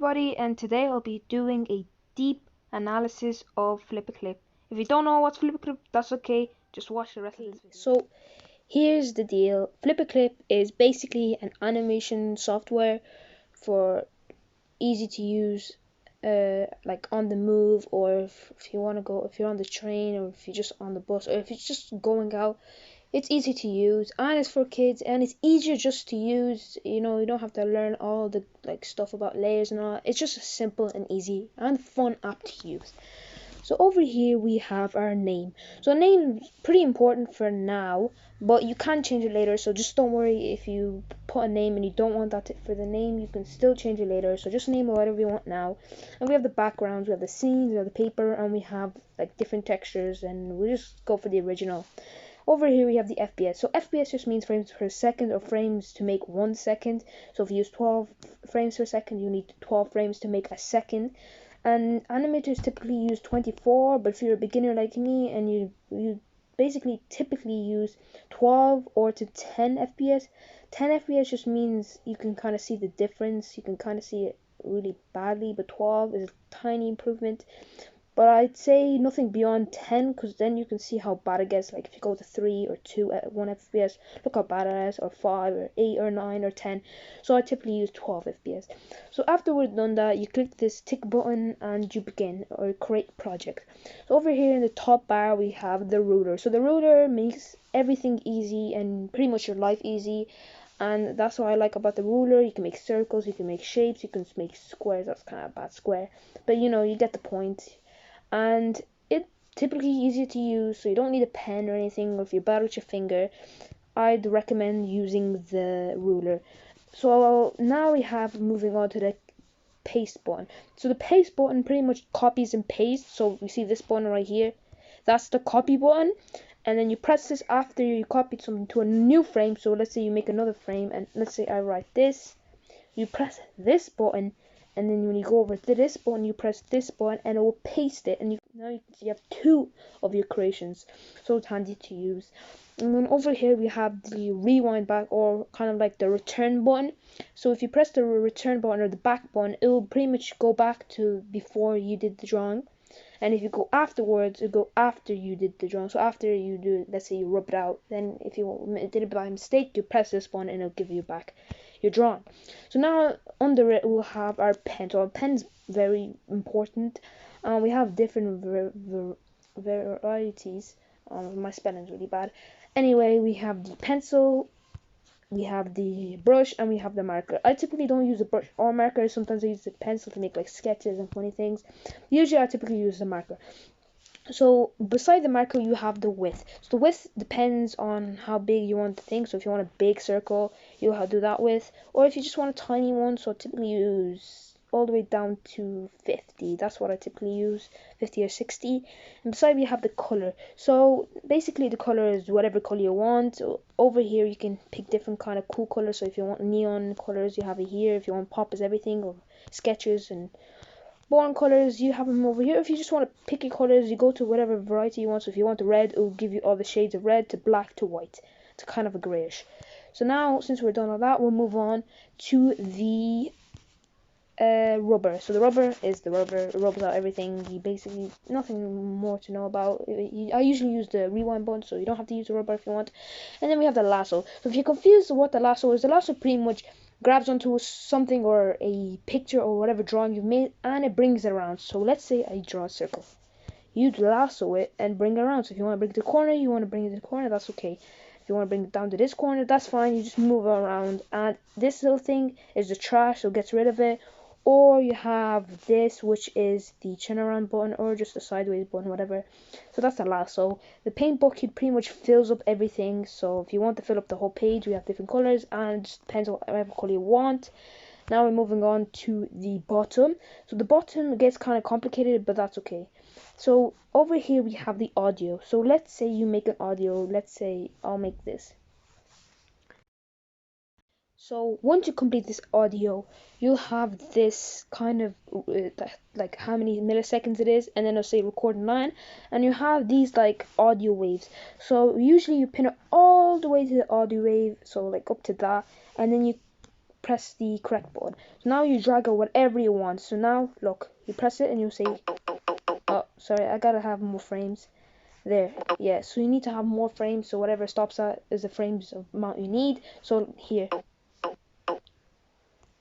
everybody, and today I'll be doing a deep analysis of Flipaclip. If you don't know what's Flipaclip, that's okay, just watch the rest of this video. So here's the deal. Flipaclip is basically an animation software for easy to use, like on the move, or if you want to go, if you're on the train, or if you're just on the bus, or if you're just going out. It's easy to use, and it's for kids, and it's easier just to use. You don't have to learn all the stuff about layers and all. It's just a simple and easy and fun app to use. So over here we have our name. So name is pretty important for now, but you can change it later. So just don't worry if you put a name and you don't want that for the name. You can still change it later. So just name it whatever you want now. And we have the backgrounds, we have the scenes, we have the paper, and we have different textures. And we just go for the original. Over here we have the FPS. So FPS just means frames per second, or frames to make 1 second. So if you use 12 frames per second, you need 12 frames to make a second. And animators typically use 24, but if you're a beginner like me and you basically typically use 12 or to 10 FPS. 10 FPS just means you can kind of see the difference. You can kind of see it really badly, but 12 is a tiny improvement. But I'd say nothing beyond 10, because then you can see how bad it gets. Like if you go to 3 or 2 at 1 FPS, look how bad it is, or 5 or 8 or 9 or 10. So I typically use 12 FPS. So after we're done that, you click this tick button and you begin or create project. So over here in the top bar we have the ruler. So the ruler makes everything easy and pretty much your life easy. And that's what I like about the ruler. You can make circles, you can make shapes, you can make squares. That's kind of a bad square, but you get the point. And it's typically easier to use, so you don't need a pen or anything, or if you're bad with your finger, I'd recommend using the ruler. So now we have moving on to the paste button. So the paste button pretty much copies and pastes. So you see this button right here, that's the copy button, and then you press this after you copied something to a new frame. So let's say you make another frame, and let's say I write this, you press this button, and then when you go over to this button, you press this button and it will paste it, and now you have two of your creations. So it's handy to use. And then over here we have the rewind back, or kind of like the return button. So if you press the return button or the back button, it will pretty much go back to before you did the drawing. And if you go afterwards, it will go after you did the drawing. So after you do, let's say you rub it out, then if you did it by mistake, you press this button and it'll give you back your drawing. So now under it we'll have our pen. So our pen's very important. We have different varieties. My spelling's really bad. Anyway, we have the pencil, we have the brush, and we have the marker. I typically don't use the brush or marker. Sometimes I use the pencil to make sketches and funny things. Usually I typically use the marker. So beside the marker you have the width. So the width depends on how big you want the thing. So if you want a big circle, you'll do that width, or if you just want a tiny one, so I typically use all the way down to 50. That's what I typically use, 50 or 60. And beside we have the color. So basically the color is whatever color you want. So over here you can pick different kind of cool colors. So if you want neon colors, you have it here. If you want pop is everything, or sketches and born colors, you have them over here. If you just want to pick your colors, you go to whatever variety you want. So if you want the red, it will give you all the shades of red to black to white. It's kind of a grayish. So now, since we're done all that, we'll move on to the rubber. So the rubber is the rubber. It rubs out everything. You basically, nothing more to know about. I usually use the rewind button, so you don't have to use the rubber if you want. And then we have the lasso. So if you're confused what the lasso is, the lasso pretty much grabs onto something or a picture or whatever drawing you've made, and it brings it around. So let's say I draw a circle. You'd lasso it and bring it around. So if you want to bring it to the corner, you want to bring it to the corner, that's okay. If you want to bring it down to this corner, that's fine. You just move it around. And this little thing is the trash, so it gets rid of it. Or you have this, which is the turn around button, or just the sideways button, whatever. So that's the lasso. The paint bucket pretty much fills up everything. So if you want to fill up the whole page, we have different colors, and it just depends on whatever color you want. Now we're moving on to the bottom. So the bottom gets kind of complicated, but that's okay. So over here we have the audio. So let's say you make an audio. Let's say I'll make this. So once you complete this audio, you'll have this kind of like how many milliseconds it is, and then it'll say record 9, and you have these audio waves. So usually you pin it all the way to the audio wave, so up to that, and then you press the correct button. So now you drag out whatever you want. So now look, you press it and you say, oh sorry, I gotta have more frames. There, yeah, so you need to have more frames, so whatever stops that is the frames amount you need. So here,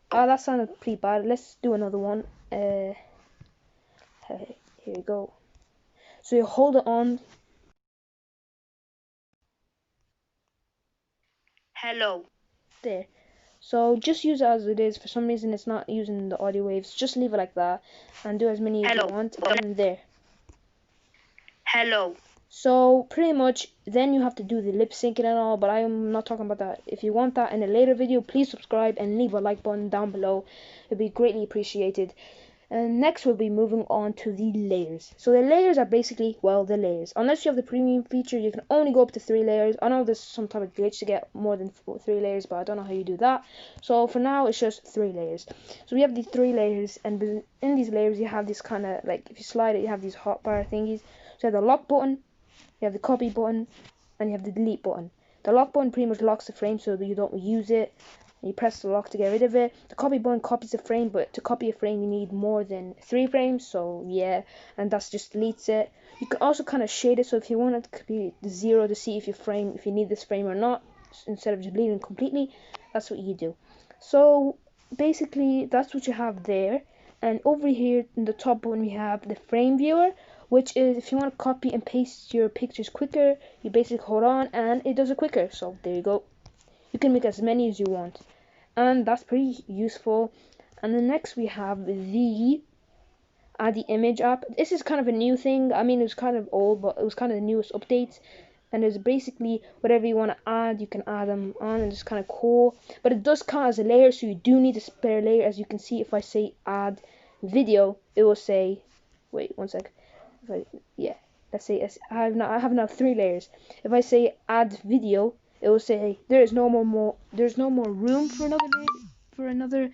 that sounded pretty bad. Let's do another one. Here you go. So you hold it on. Hello. There. So just use it as it is. For some reason it's not using the audio waves. Just leave it like that and do as many as you want. And there. Hello. So pretty much then you have to do the lip syncing and all, but I'm not talking about that. If you want that in a later video, please subscribe and leave a like button down below. It'd be greatly appreciated. And next we'll be moving on to the layers. So the layers are basically, well, the layers. Unless you have the premium feature, you can only go up to 3 layers. I know there's some type of glitch to get more than 3 layers, but I don't know how you do that. So for now, it's just 3 layers. So we have the 3 layers, and in these layers, you have this kind of, like, if you slide it, you have these hotbar thingies. So you have the lock button, you have the copy button, and you have the delete button. The lock button pretty much locks the frame so that you don't use it. You press the lock to get rid of it. The copy button copies the frame, but to copy a frame you need more than 3 frames, so yeah, and that's just deletes it. You can also kind of shade it, so if you want it to be 0 to see if you need this frame or not, instead of just deleting completely, that's what you do. So basically that's what you have there. And over here in the top button we have the frame viewer, which is if you want to copy and paste your pictures quicker, you basically hold on and it does it quicker. So there you go. You can make as many as you want, and that's pretty useful. And then next we have the add the image app. This is kind of a new thing. I mean, it was kind of old, but it was kind of the newest updates. And it's basically whatever you want to add, you can add them on, and it's kind of cool. But it does count as a layer, so you do need a spare layer. As you can see, if I say add video, it will say, wait one sec. Yeah, let's say I have now 3 layers. If I say add video, it will say there's no more room for another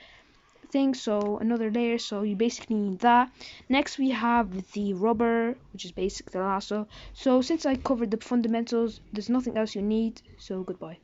thing, so another layer. So you basically need that. Next we have the rubber, which is basically the lasso. So since I covered the fundamentals, there's nothing else you need, so goodbye.